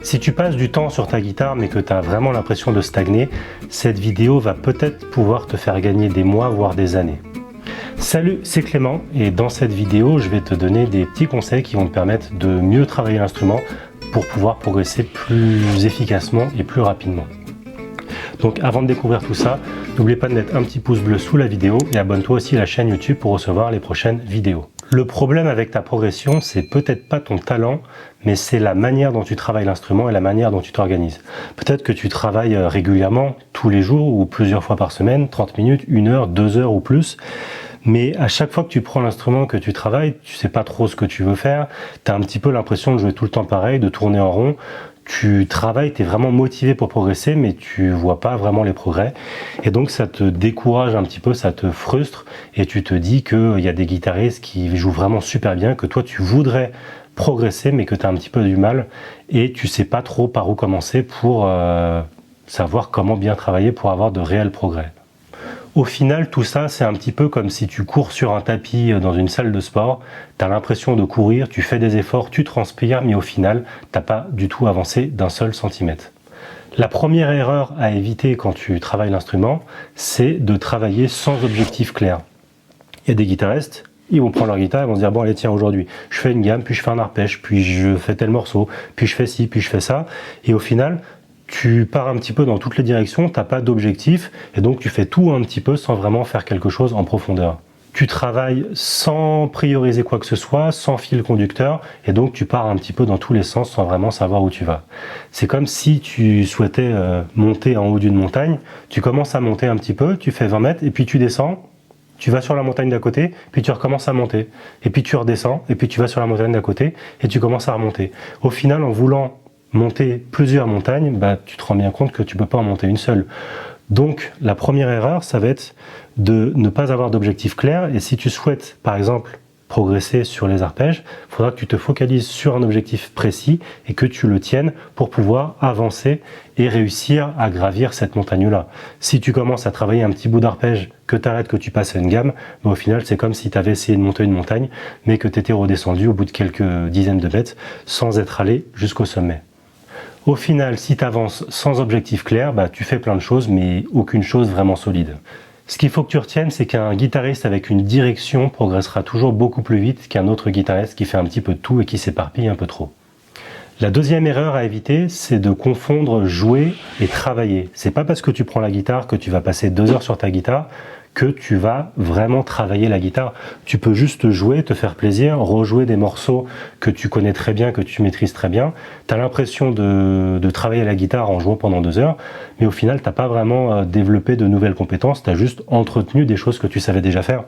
Si tu passes du temps sur ta guitare mais que tu as vraiment l'impression de stagner, cette vidéo va peut-être pouvoir te faire gagner des mois voire des années. Salut, c'est Clément et dans cette vidéo, je vais te donner des petits conseils qui vont te permettre de mieux travailler l'instrument pour pouvoir progresser plus efficacement et plus rapidement. Donc avant de découvrir tout ça, n'oublie pas de mettre un petit pouce bleu sous la vidéo et abonne-toi aussi à la chaîne YouTube pour recevoir les prochaines vidéos. Le problème avec ta progression, c'est peut-être pas ton talent, mais c'est la manière dont tu travailles l'instrument et la manière dont tu t'organises. Peut-être que tu travailles régulièrement, tous les jours ou plusieurs fois par semaine, 30 minutes, 1 heure, 2 heures ou plus. Mais à chaque fois que tu prends l'instrument, que tu travailles, tu sais pas trop ce que tu veux faire, tu as un petit peu l'impression de jouer tout le temps pareil, de tourner en rond. Tu travailles, tu es vraiment motivé pour progresser, mais tu vois pas vraiment les progrès. Et donc ça te décourage un petit peu, ça te frustre, et tu te dis qu'il y a des guitaristes qui jouent vraiment super bien, que toi tu voudrais progresser, mais que tu as un petit peu du mal, et tu sais pas trop par où commencer pour savoir comment bien travailler pour avoir de réels progrès. Au final, tout ça, c'est un petit peu comme si tu cours sur un tapis dans une salle de sport, tu as l'impression de courir, tu fais des efforts, tu transpires, mais au final, tu n'as pas du tout avancé d'un seul centimètre. La première erreur à éviter quand tu travailles l'instrument, c'est de travailler sans objectif clair. Il y a des guitaristes, ils vont prendre leur guitare, ils vont se dire, bon allez tiens, aujourd'hui, je fais une gamme, puis je fais un arpège, puis je fais tel morceau, puis je fais ci, puis je fais ça, et au final, tu pars un petit peu dans toutes les directions, tu n'as pas d'objectif, et donc tu fais tout un petit peu sans vraiment faire quelque chose en profondeur. Tu travailles sans prioriser quoi que ce soit, sans fil conducteur, et donc tu pars un petit peu dans tous les sens sans vraiment savoir où tu vas. C'est comme si tu souhaitais monter en haut d'une montagne, tu commences à monter un petit peu, tu fais 20 mètres, et puis tu descends, tu vas sur la montagne d'à côté, puis tu recommences à monter, et puis tu redescends, et puis tu vas sur la montagne d'à côté, et tu commences à remonter. Au final, en voulant monter plusieurs montagnes, tu te rends bien compte que tu ne peux pas en monter une seule. Donc la première erreur, ça va être de ne pas avoir d'objectif clair, et si tu souhaites par exemple progresser sur les arpèges, il faudra que tu te focalises sur un objectif précis et que tu le tiennes pour pouvoir avancer et réussir à gravir cette montagne-là. Si tu commences à travailler un petit bout d'arpège, que tu arrêtes, que tu passes à une gamme, au final c'est comme si tu avais essayé de monter une montagne, mais que tu étais redescendu au bout de quelques dizaines de mètres sans être allé jusqu'au sommet. Au final, si tu avances sans objectif clair, tu fais plein de choses, mais aucune chose vraiment solide. Ce qu'il faut que tu retiennes, c'est qu'un guitariste avec une direction progressera toujours beaucoup plus vite qu'un autre guitariste qui fait un petit peu de tout et qui s'éparpille un peu trop. La deuxième erreur à éviter, c'est de confondre jouer et travailler. C'est pas parce que tu prends la guitare que tu vas passer 2 heures sur ta guitare que tu vas vraiment travailler la guitare. Tu peux juste jouer, te faire plaisir, rejouer des morceaux que tu connais très bien, que tu maîtrises très bien. Tu as l'impression de travailler la guitare en jouant pendant 2 heures, mais au final, tu n'as pas vraiment développé de nouvelles compétences, tu as juste entretenu des choses que tu savais déjà faire.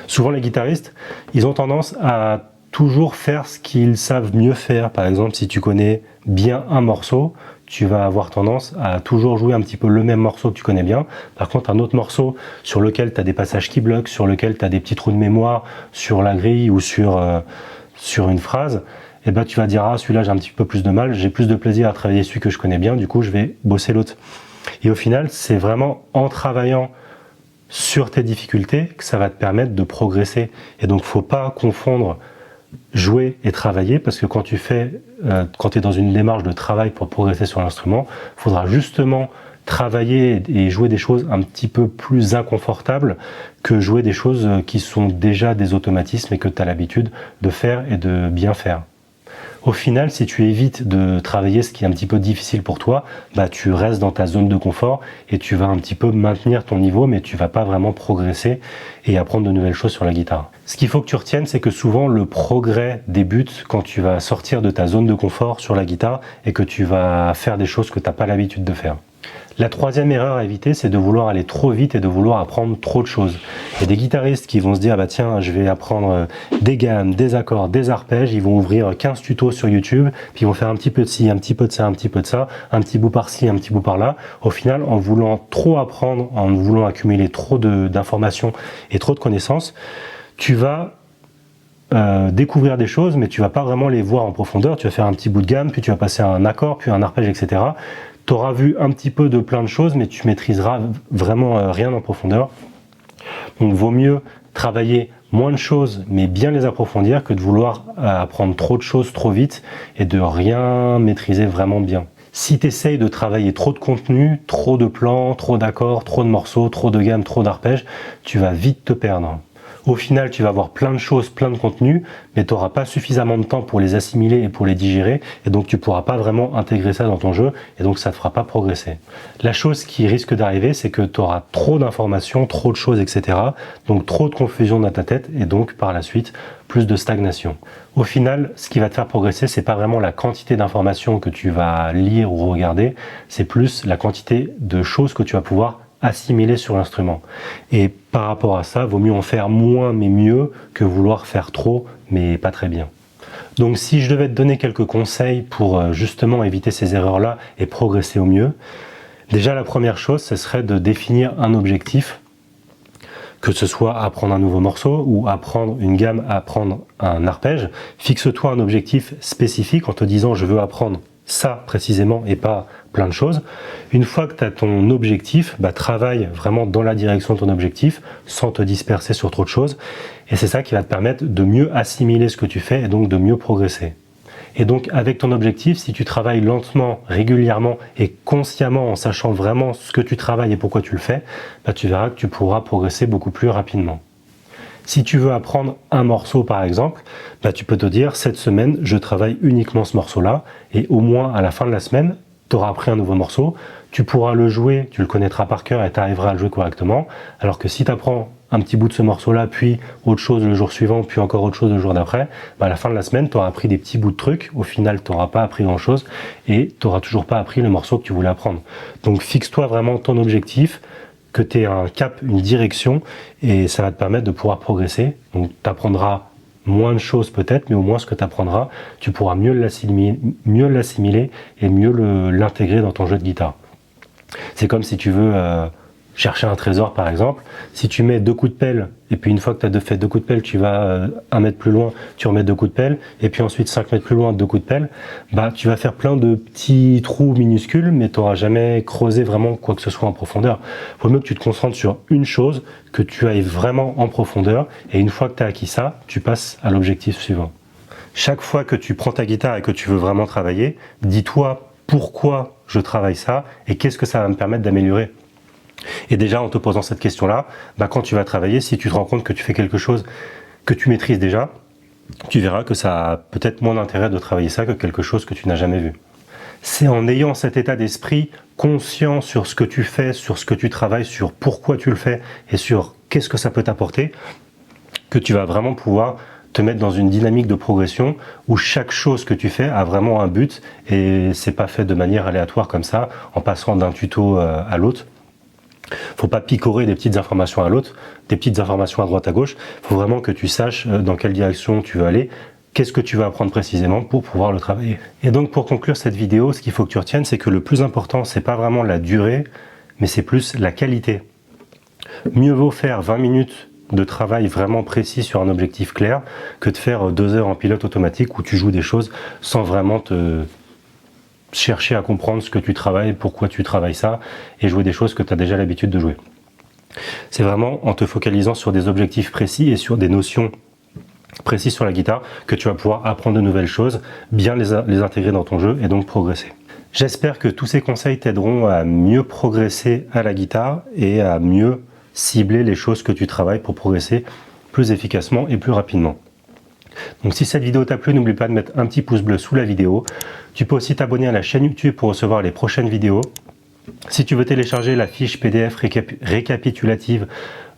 Souvent, les guitaristes, ils ont tendance à toujours faire ce qu'ils savent mieux faire. Par exemple, si tu connais bien un morceau, tu vas avoir tendance à toujours jouer un petit peu le même morceau que tu connais bien. Par contre, un autre morceau sur lequel tu as des passages qui bloquent, sur lequel tu as des petits trous de mémoire sur la grille ou sur une phrase, tu vas dire, ah celui-là j'ai un petit peu plus de mal, j'ai plus de plaisir à travailler celui que je connais bien, du coup je vais bosser l'autre. Et au final, c'est vraiment en travaillant sur tes difficultés que ça va te permettre de progresser. Et donc, faut pas confondre jouer et travailler, parce que quand tu es dans une démarche de travail pour progresser sur l'instrument, il faudra justement travailler et jouer des choses un petit peu plus inconfortables que jouer des choses qui sont déjà des automatismes et que tu as l'habitude de faire et de bien faire. Au final, si tu évites de travailler ce qui est un petit peu difficile pour toi, tu restes dans ta zone de confort et tu vas un petit peu maintenir ton niveau, mais tu vas pas vraiment progresser et apprendre de nouvelles choses sur la guitare. Ce qu'il faut que tu retiennes, c'est que souvent le progrès débute quand tu vas sortir de ta zone de confort sur la guitare et que tu vas faire des choses que tu n'as pas l'habitude de faire. La troisième erreur à éviter, c'est de vouloir aller trop vite et de vouloir apprendre trop de choses. Il y a des guitaristes qui vont se dire, tiens, je vais apprendre des gammes, des accords, des arpèges, ils vont ouvrir 15 tutos sur YouTube, puis ils vont faire un petit peu de ci, un petit peu de ça, un petit peu de ça, un petit bout par-ci, un petit bout par-là. Au final, en voulant trop apprendre, en voulant accumuler trop d'informations et trop de connaissances, tu vas découvrir des choses, mais tu vas pas vraiment les voir en profondeur. Tu vas faire un petit bout de gamme, puis tu vas passer à un accord, puis un arpège, etc. Tu auras vu un petit peu de plein de choses, mais tu maîtriseras vraiment rien en profondeur. Donc, vaut mieux travailler moins de choses, mais bien les approfondir, que de vouloir apprendre trop de choses trop vite et de rien maîtriser vraiment bien. Si tu essayes de travailler trop de contenu, trop de plans, trop d'accords, trop de morceaux, trop de gammes, trop d'arpèges, tu vas vite te perdre. Au final, tu vas avoir plein de choses, plein de contenus, mais tu n'auras pas suffisamment de temps pour les assimiler et pour les digérer, et donc tu ne pourras pas vraiment intégrer ça dans ton jeu, et donc ça ne te fera pas progresser. La chose qui risque d'arriver, c'est que tu auras trop d'informations, trop de choses, etc. Donc trop de confusion dans ta tête, et donc par la suite, plus de stagnation. Au final, ce qui va te faire progresser, c'est pas vraiment la quantité d'informations que tu vas lire ou regarder, c'est plus la quantité de choses que tu vas pouvoir assimiler sur l'instrument. Et par rapport à ça, vaut mieux en faire moins mais mieux que vouloir faire trop mais pas très bien. Donc si je devais te donner quelques conseils pour justement éviter ces erreurs-là et progresser au mieux, déjà la première chose, ce serait de définir un objectif, que ce soit apprendre un nouveau morceau ou apprendre une gamme, apprendre un arpège. Fixe-toi un objectif spécifique en te disant je veux apprendre ça précisément et pas plein de choses. Une fois que tu as ton objectif, travaille vraiment dans la direction de ton objectif sans te disperser sur trop de choses, et c'est ça qui va te permettre de mieux assimiler ce que tu fais et donc de mieux progresser. Et donc avec ton objectif, si tu travailles lentement, régulièrement et consciemment en sachant vraiment ce que tu travailles et pourquoi tu le fais, tu verras que tu pourras progresser beaucoup plus rapidement. Si tu veux apprendre un morceau par exemple, tu peux te dire cette semaine je travaille uniquement ce morceau-là, et au moins à la fin de la semaine, tu auras appris un nouveau morceau, tu pourras le jouer, tu le connaîtras par cœur et tu arriveras à le jouer correctement, alors que si tu apprends un petit bout de ce morceau-là, puis autre chose le jour suivant, puis encore autre chose le jour d'après, à la fin de la semaine, tu auras appris des petits bouts de trucs, au final tu n'auras pas appris grand-chose, et tu n'auras toujours pas appris le morceau que tu voulais apprendre. Donc fixe-toi vraiment ton objectif, que tu aies un cap, une direction, et ça va te permettre de pouvoir progresser. Donc tu apprendras moins de choses peut-être, mais au moins ce que tu apprendras, tu pourras mieux l'assimiler et mieux l'intégrer dans ton jeu de guitare. C'est comme si tu veux chercher un trésor par exemple, si tu mets 2 coups de pelle, et puis une fois que tu as fait 2 coups de pelle, tu vas 1 mètre plus loin, tu remets 2 coups de pelle, et puis ensuite 5 mètres plus loin, 2 coups de pelle, tu vas faire plein de petits trous minuscules, mais tu n'auras jamais creusé vraiment quoi que ce soit en profondeur. Il faut mieux que tu te concentres sur une chose, que tu ailles vraiment en profondeur, et une fois que tu as acquis ça, tu passes à l'objectif suivant. Chaque fois que tu prends ta guitare et que tu veux vraiment travailler, dis-toi pourquoi je travaille ça, et qu'est-ce que ça va me permettre d'améliorer. Et déjà en te posant cette question-là, quand tu vas travailler, si tu te rends compte que tu fais quelque chose que tu maîtrises déjà, tu verras que ça a peut-être moins d'intérêt de travailler ça que quelque chose que tu n'as jamais vu. C'est en ayant cet état d'esprit conscient sur ce que tu fais, sur ce que tu travailles, sur pourquoi tu le fais et sur qu'est-ce que ça peut t'apporter, que tu vas vraiment pouvoir te mettre dans une dynamique de progression où chaque chose que tu fais a vraiment un but et c'est pas fait de manière aléatoire comme ça, en passant d'un tuto à l'autre. Faut pas picorer des petites informations à l'autre, des petites informations à droite à gauche. Faut vraiment que tu saches dans quelle direction tu veux aller, qu'est-ce que tu vas apprendre précisément pour pouvoir le travailler. Et donc pour conclure cette vidéo, ce qu'il faut que tu retiennes, c'est que le plus important, c'est pas vraiment la durée, mais c'est plus la qualité. Mieux vaut faire 20 minutes de travail vraiment précis sur un objectif clair que de faire 2 heures en pilote automatique où tu joues des choses sans vraiment te chercher à comprendre ce que tu travailles, pourquoi tu travailles ça, et jouer des choses que tu as déjà l'habitude de jouer. C'est vraiment en te focalisant sur des objectifs précis et sur des notions précises sur la guitare que tu vas pouvoir apprendre de nouvelles choses, bien les intégrer dans ton jeu et donc progresser. J'espère que tous ces conseils t'aideront à mieux progresser à la guitare et à mieux cibler les choses que tu travailles pour progresser plus efficacement et plus rapidement. Donc si cette vidéo t'a plu, n'oublie pas de mettre un petit pouce bleu sous la vidéo. Tu peux aussi t'abonner à la chaîne YouTube pour recevoir les prochaines vidéos. Si tu veux télécharger la fiche PDF récapitulative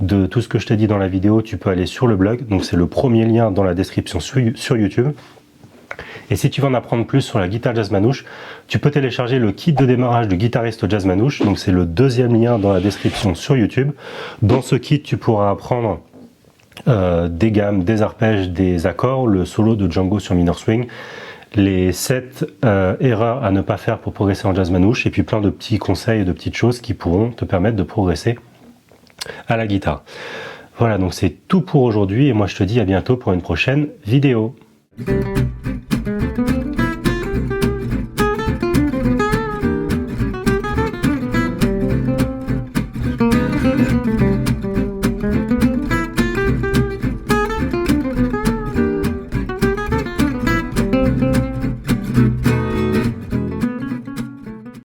de tout ce que je t'ai dit dans la vidéo, tu peux aller sur le blog. Donc c'est le premier lien dans la description sur YouTube. Et si tu veux en apprendre plus sur la guitare jazz manouche, tu peux télécharger le kit de démarrage du guitariste jazz manouche. Donc c'est le deuxième lien dans la description sur YouTube. Dans ce kit, tu pourras apprendre des gammes, des arpèges, des accords, le solo de Django sur Minor Swing, les 7 erreurs à ne pas faire pour progresser en jazz manouche, et puis plein de petits conseils et de petites choses qui pourront te permettre de progresser à la guitare. Voilà, donc c'est tout pour aujourd'hui, et moi je te dis à bientôt pour une prochaine vidéo.